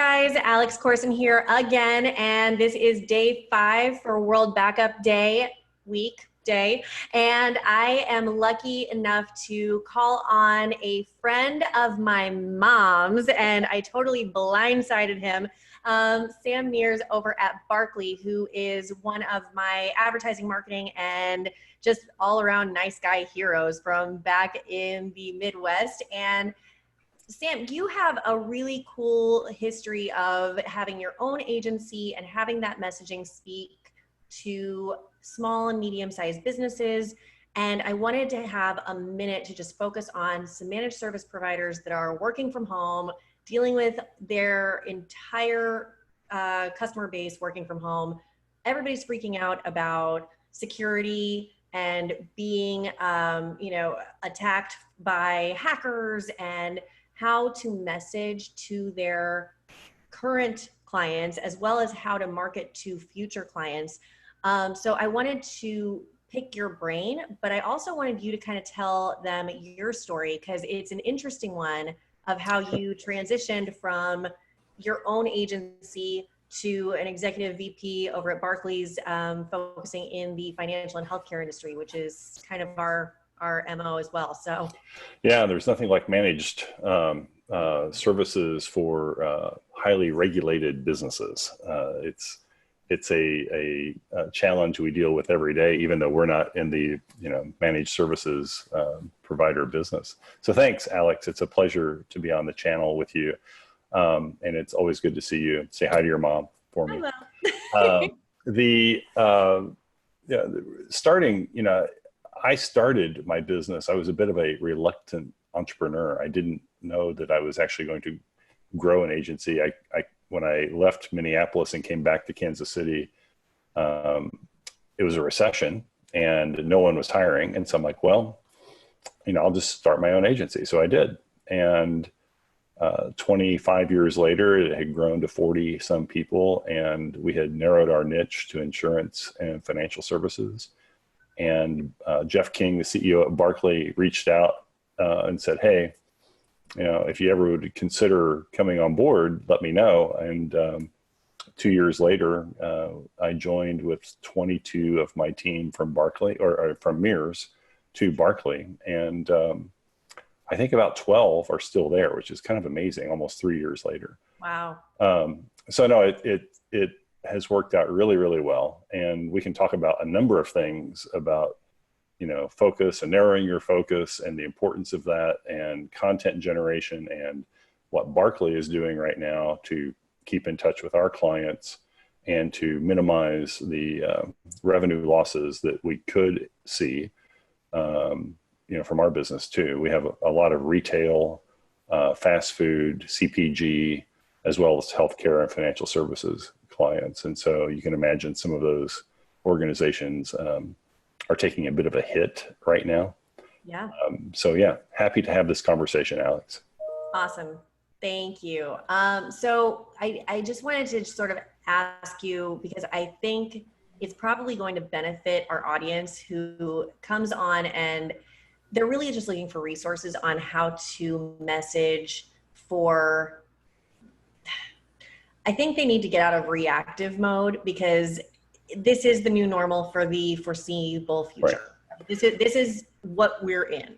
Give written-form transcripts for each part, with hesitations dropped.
guys, Alex Courson here again, and this is day 5 for World Backup Day, and I am lucky enough to call on a friend of my mom's, and I totally blindsided him, Sam Meers over at Barkley, who is one of my advertising, marketing, and just all-around nice guy heroes from back in the Midwest. And Sam, you have a really cool history of having your own agency and having that messaging speak to small and medium-sized businesses. And I wanted to have a minute to just focus on some managed service providers that are working from home, dealing with their entire customer base working from home. Everybody's freaking out about security and being, attacked by hackers, and how to message to their current clients as well as how to market to future clients. So I wanted to pick your brain, but I also wanted you to kind of tell them your story, because it's an interesting one of how you transitioned from your own agency to an executive VP over at Barclays, focusing in the financial and healthcare industry, which is kind of our MO as well. So yeah, there's nothing like managed services for highly regulated businesses. It's a challenge we deal with every day, even though we're not in the managed services provider business. So thanks, Alex. It's a pleasure to be on the channel with you, and it's always good to see you. Say hi to your mom for me. I started my business. I was a bit of a reluctant entrepreneur. I didn't know that I was actually going to grow an agency. When I left Minneapolis and came back to Kansas City, it was a recession and no one was hiring. And so I'm like, well, I'll just start my own agency. So I did. And 25 years later, it had grown to 40 some people, and we had narrowed our niche to insurance and financial services. And Jeff King, the CEO at Barkley, reached out and said, hey, if you ever would consider coming on board, let me know. And 2 years later, I joined with 22 of my team from Barkley, or from Meers to Barkley. And I think about 12 are still there, which is kind of amazing, almost 3 years later. Wow. So no, it has worked out really, really well. And we can talk about a number of things about, focus and narrowing your focus and the importance of that, and content generation, and what Barkley is doing right now to keep in touch with our clients and to minimize the revenue losses that we could see, from our business too. We have a lot of retail, fast food, CPG, as well as healthcare and financial services clients. And so you can imagine some of those organizations are taking a bit of a hit right now. Yeah. So yeah, happy to have this conversation, Alex. Awesome. Thank you. So I just wanted to sort of ask you, because I think it's probably going to benefit our audience who comes on and they're really just looking for resources on how to message for, I think they need to get out of reactive mode, because this is the new normal for the foreseeable future. Right. This is what we're in.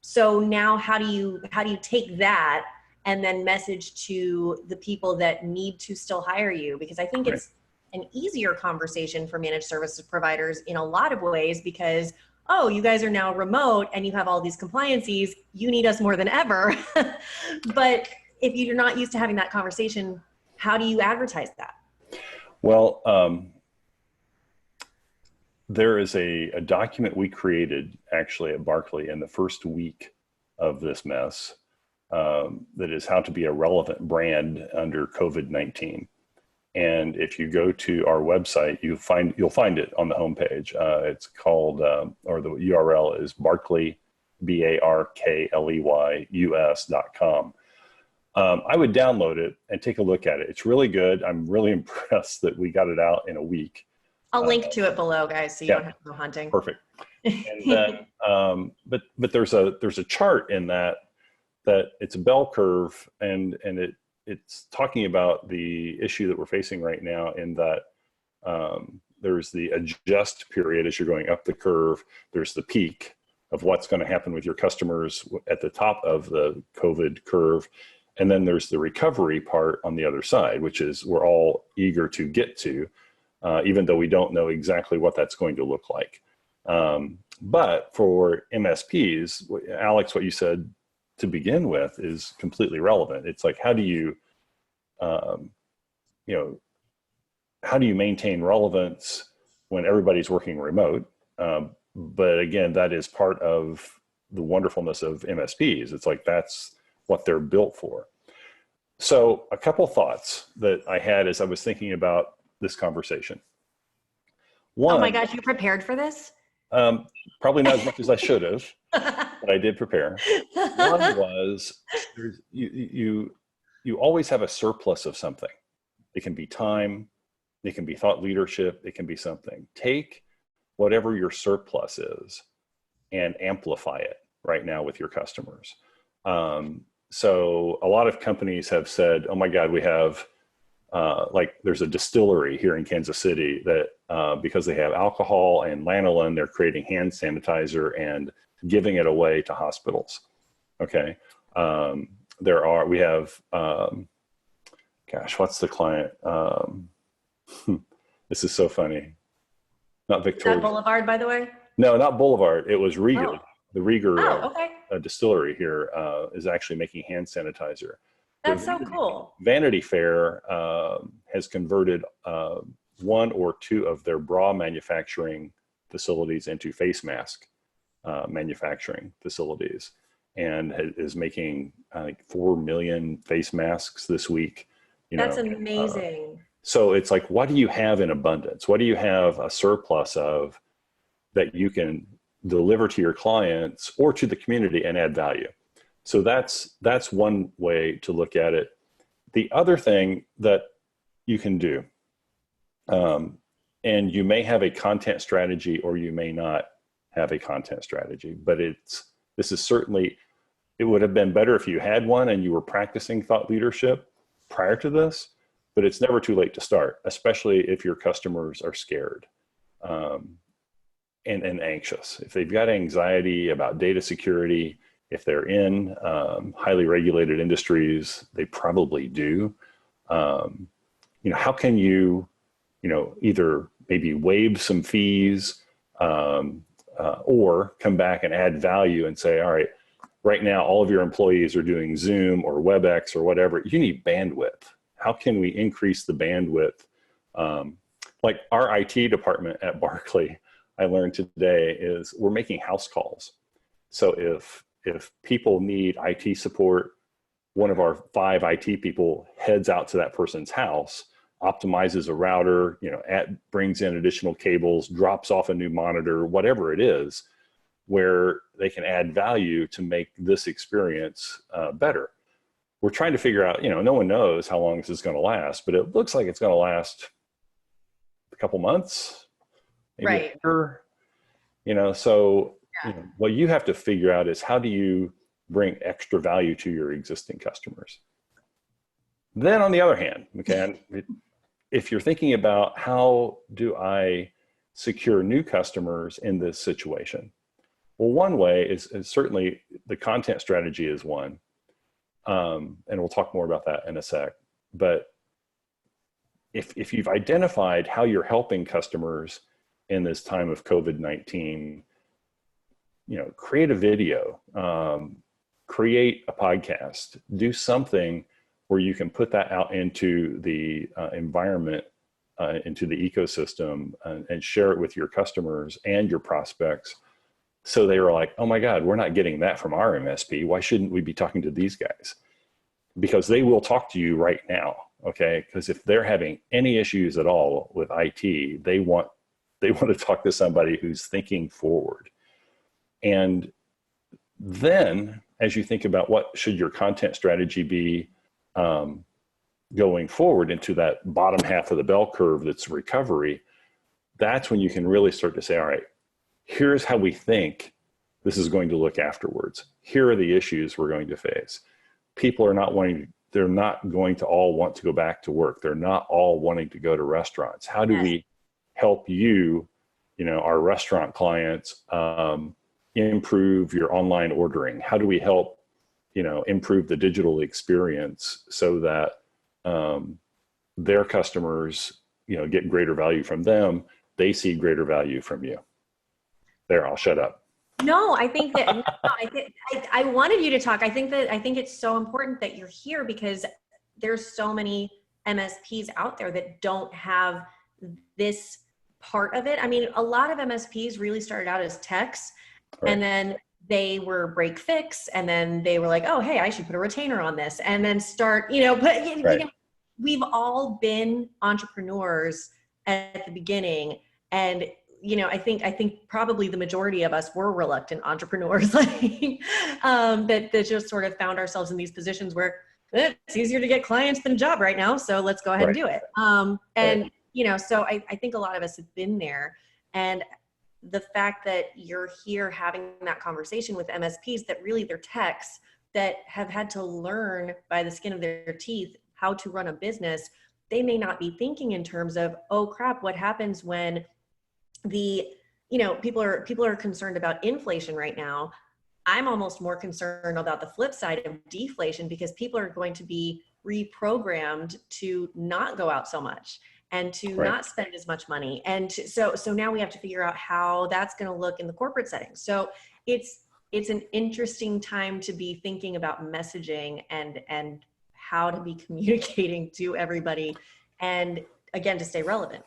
So now how do you take that and then message to the people that need to still hire you? Because I think it's an easier conversation for managed services providers in a lot of ways, because, oh, you guys are now remote and you have all these compliancies, you need us more than ever. But if you're not used to having that conversation, how do you advertise that? Well, there is a document we created actually at Barkley in the first week of this mess, that is how to be a relevant brand under COVID-19. And if you go to our website, you'll find it on the homepage. It's called, or the URL is Barkley, BARKLEY US.com. I would download it and take a look at it. It's really good. I'm really impressed that we got it out in a week. I'll link to it below, guys, so you don't have to go hunting. Perfect. And then, but there's a chart in that it's a bell curve, and it's talking about the issue that we're facing right now in that there's the adjust period as you're going up the curve. There's the peak of what's going to happen with your customers at the top of the COVID curve. And then there's the recovery part on the other side, which is we're all eager to get to, even though we don't know exactly what that's going to look like. But for MSPs, Alex, what you said to begin with is completely relevant. It's like, how do you, how do you maintain relevance when everybody's working remote? But again, that is part of the wonderfulness of MSPs. It's like, that's what they're built for. So a couple thoughts that I had as I was thinking about this conversation. One, oh my gosh, you prepared for this? Probably not as much as I should have, but I did prepare. One was you always have a surplus of something. It can be time, it can be thought leadership, it can be something. Take whatever your surplus is and amplify it right now with your customers. So a lot of companies have said, oh my God, we have, like there's a distillery here in Kansas City that because they have alcohol and lanolin, they're creating hand sanitizer and giving it away to hospitals. Okay. We have, gosh, what's the client? This is so funny. Not Victoria. Is that Boulevard, by the way? No, not Boulevard. It was Rieger. Oh. The Rieger okay. Distillery here is actually making hand sanitizer. That's so cool. Vanity Fair has converted one or two of their bra manufacturing facilities into face mask manufacturing facilities, and is making I think 4 million face masks this week. That's amazing. So it's like, what do you have in abundance? What do you have a surplus of that you can deliver to your clients or to the community and add value? So that's one way to look at it. The other thing that you can do, and you may have a content strategy or you may not have a content strategy, but this is certainly, it would have been better if you had one and you were practicing thought leadership prior to this, but it's never too late to start, especially if your customers are scared and anxious. If they've got anxiety about data security, if they're in highly regulated industries, they probably do. How can you, either maybe waive some fees or come back and add value and say, all right, right now, all of your employees are doing Zoom or WebEx or whatever. You need bandwidth. How can we increase the bandwidth? Like our IT department at Barkley, I learned today, is we're making house calls. So if people need IT support, one of our 5 IT people heads out to that person's house, optimizes a router, brings in additional cables, drops off a new monitor, whatever it is, where they can add value to make this experience better. We're trying to figure out, no one knows how long this is going to last, but it looks like it's going to last a couple months, maybe right. a year, so what you have to figure out is how do you bring extra value to your existing customers? Then on the other hand, okay, if you're thinking about how do I secure new customers in this situation? Well, one way is certainly the content strategy is one. And we'll talk more about that in a sec. But if you've identified how you're helping customers in this time of COVID-19, create a video, create a podcast, do something where you can put that out into the environment, into the ecosystem, and share it with your customers and your prospects. So they were like, oh my God, we're not getting that from our MSP. Why shouldn't we be talking to these guys? Because they will talk to you right now, okay? Because if they're having any issues at all with IT, they want to talk to somebody who's thinking forward. And then as you think about what should your content strategy be going forward into that bottom half of the bell curve that's recovery, that's when you can really start to say, all right, here's how we think this is going to look afterwards. Here are the issues we're going to face. People are not wanting they're not going to all want to go back to work. They're not all wanting to go to restaurants. How do we help you, our restaurant clients, improve your online ordering? How do we help, improve the digital experience so that their customers, get greater value from them? They see greater value from you. There, I'll shut up. No, I think that I wanted you to talk. I think it's so important that you're here because there's so many MSPs out there that don't have this part of it. I mean, a lot of MSPs really started out as techs, right, and then they were break fix, and then they were like, oh, hey, I should put a retainer on this, and then start, right. We've all been entrepreneurs at the beginning, and I think probably the majority of us were reluctant entrepreneurs, that just sort of found ourselves in these positions where it's easier to get clients than a job right now, so let's go ahead, right, and do it. And right. So I think a lot of us have been there, and the fact that you're here having that conversation with MSPs that really they're techs that have had to learn by the skin of their teeth how to run a business, they may not be thinking in terms of, oh crap, what happens when people are concerned about inflation right now. I'm almost more concerned about the flip side of deflation, because people are going to be reprogrammed to not go out so much and to right. not spend as much money. And so now we have to figure out how that's going to look in the corporate setting. So it's an interesting time to be thinking about messaging and how to be communicating to everybody, and again, to stay relevant.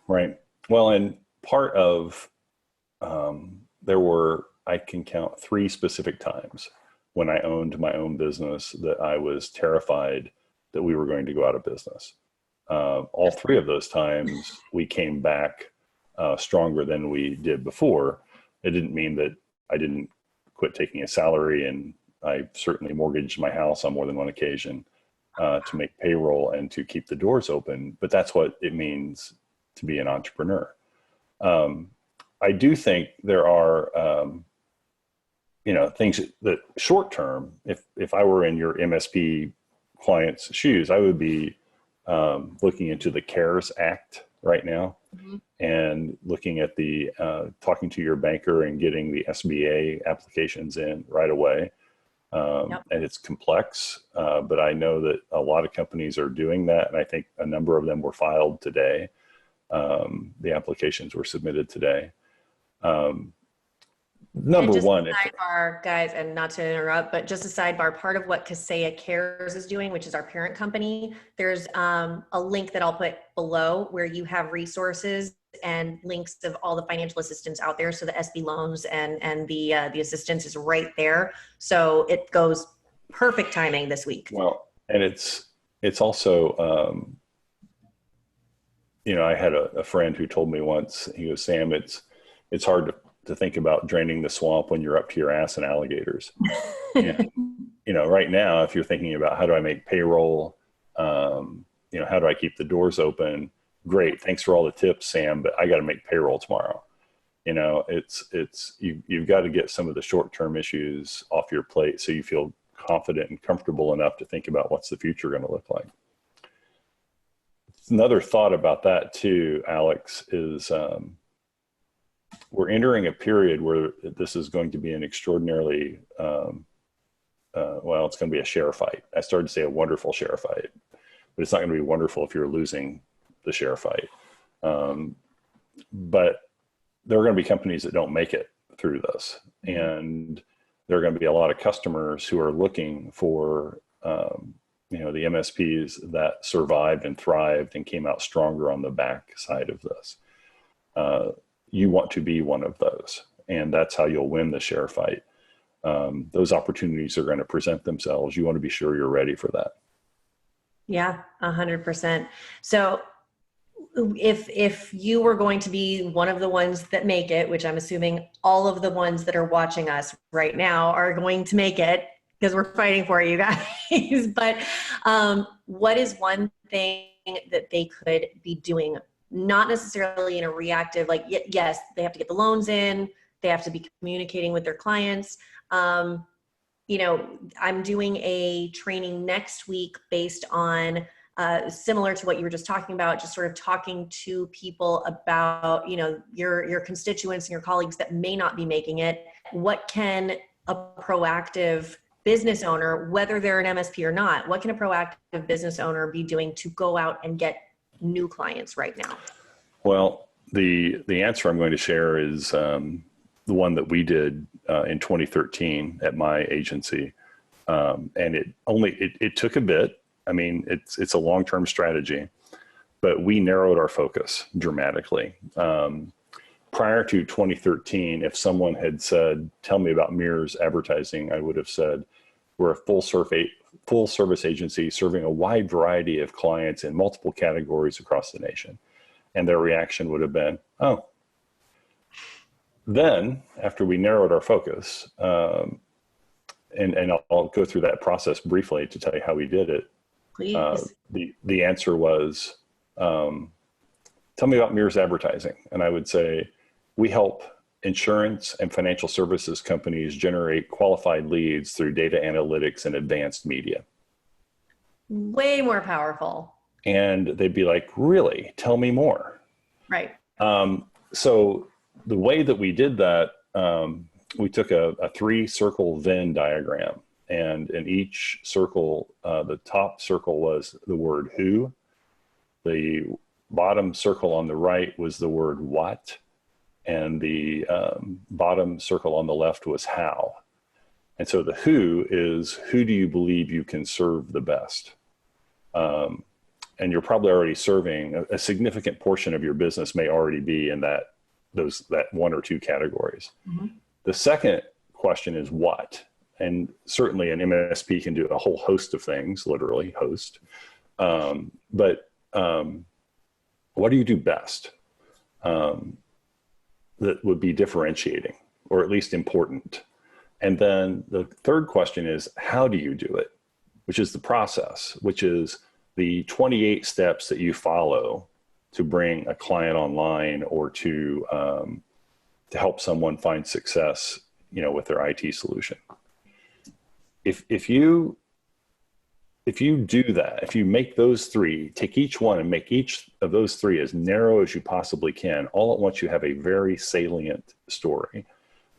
Right. Well, and part of, I can count 3 specific times when I owned my own business that I was terrified that we were going to go out of business. All 3 of those times we came back stronger than we did before. It didn't mean that I didn't quit taking a salary, and I certainly mortgaged my house on more than one occasion to make payroll and to keep the doors open, but that's what it means to be an entrepreneur. I do think there are, things that short term, if I were in your MSP client's shoes, I would be looking into the CARES Act right now, mm-hmm. and looking at the talking to your banker and getting the SBA applications in right away. Yep. And it's complex, but I know that a lot of companies are doing that, and I think a number of them were filed today. The applications were submitted today. Number one, a sidebar, guys, and not to interrupt, but just a sidebar, part of what Kaseya Cares is doing, which is our parent company, there's a link that I'll put below where you have resources and links of all the financial assistance out there. So the SB loans and the assistance is right there. So it goes perfect timing this week. Well, and it's also, I had a friend who told me once, he goes, Sam, it's hard to think about draining the swamp when you're up to your ass in alligators. And, right now, if you're thinking about how do I make payroll, how do I keep the doors open? Great. Thanks for all the tips, Sam, but I got to make payroll tomorrow. You've got to get some of the short-term issues off your plate so you feel confident and comfortable enough to think about what's the future going to look like. Another thought about that too, Alex, is we're entering a period where this is going to be an extraordinarily, it's going to be a share fight. I started to say a wonderful share fight, but it's not going to be wonderful if you're losing the share fight. But there are going to be companies that don't make it through this. And there are going to be a lot of customers who are looking for, the MSPs that survived and thrived and came out stronger on the back side of this. You want to be one of those, and that's how you'll win the share fight. Those opportunities are going to present themselves. You want to be sure you're ready for that. Yeah, 100%. So if you were going to be one of the ones that make it, which I'm assuming all of the ones that are watching us right now are going to make it, because we're fighting for you guys. But what is one thing that they could be doing? Not necessarily in a reactive, yes, they have to get the loans in, they have to be communicating with their clients. I'm doing a training next week based on similar to what you were just talking about, just sort of talking to people about, your constituents and your colleagues that may not be making it. What can a proactive business owner, whether they're an MSP or not, what can a proactive business owner be doing to go out and get new clients right now? Well, the answer I'm going to share is the one that we did in 2013 at my agency. And it took a bit. I mean, it's a long-term strategy, but we narrowed our focus dramatically. Prior to 2013, if someone had said, "Tell me about Meers Advertising," I would have said, "We're a full service agency serving a wide variety of clients in multiple categories across the nation." And their reaction would have been, "Oh." Then, after we narrowed our focus, and I'll go through that process briefly to tell you how we did it. Please. The answer was, "Tell me about Meers Advertising." And I would say, "We help insurance and financial services companies generate qualified leads through data analytics and advanced media." Way more powerful. And they'd be like, "Really? Tell me more." Right. So the way that we did that, we took a 3-circle Venn diagram. And in each circle, the top circle was the word who. The bottom circle on the right was the word what. And the bottom circle on the left was how. And so the who is, who do you believe you can serve the best? And you're probably already serving a significant portion of your business may already be in that 1 or 2 categories. Mm-hmm. The second question is what? And certainly an MSP can do a whole host of things, literally host. But what do you do best? That would be differentiating, or at least important. And then the third question is, how do you do it? Which is the process, which is the 28 steps that you follow to bring a client online or to help someone find success, with their IT solution. If you do that, if you make those 3, take each one and make each of those 3 as narrow as you possibly can, all at once you have a very salient story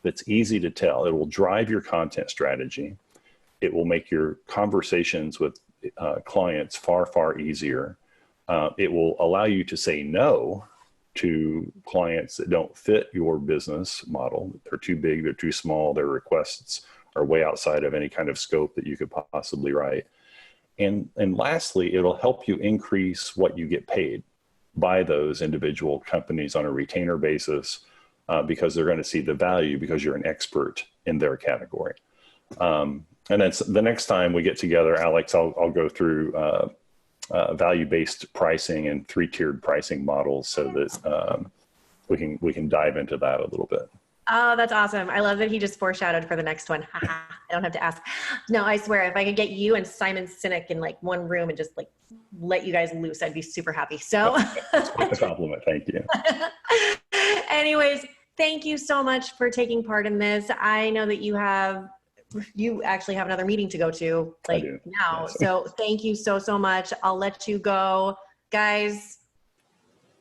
that's easy to tell. It will drive your content strategy. It will make your conversations with clients far, far easier. It will allow you to say no to clients that don't fit your business model. They're too big, they're too small, their requests are way outside of any kind of scope that you could possibly write. And lastly, it'll help you increase what you get paid by those individual companies on a retainer basis because they're going to see the value because you're an expert in their category. And then the next time we get together, Alex, I'll go through value-based pricing and 3-tiered pricing models so that we can dive into that a little bit. Oh, that's awesome. I love that he just foreshadowed for the next one. I don't have to ask. No, I swear, if I could get you and Simon Sinek in like one room and just like let you guys loose, I'd be super happy. So that's quite a compliment. Thank you. Anyways, thank you so much for taking part in this. I know that you actually have another meeting to go to like now. Yes. So thank you so much. I'll let you go. Guys,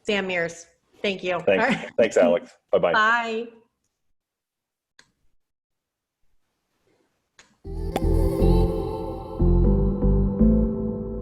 Sam Meers, thank you. Thanks, Alex. Bye-bye. Bye.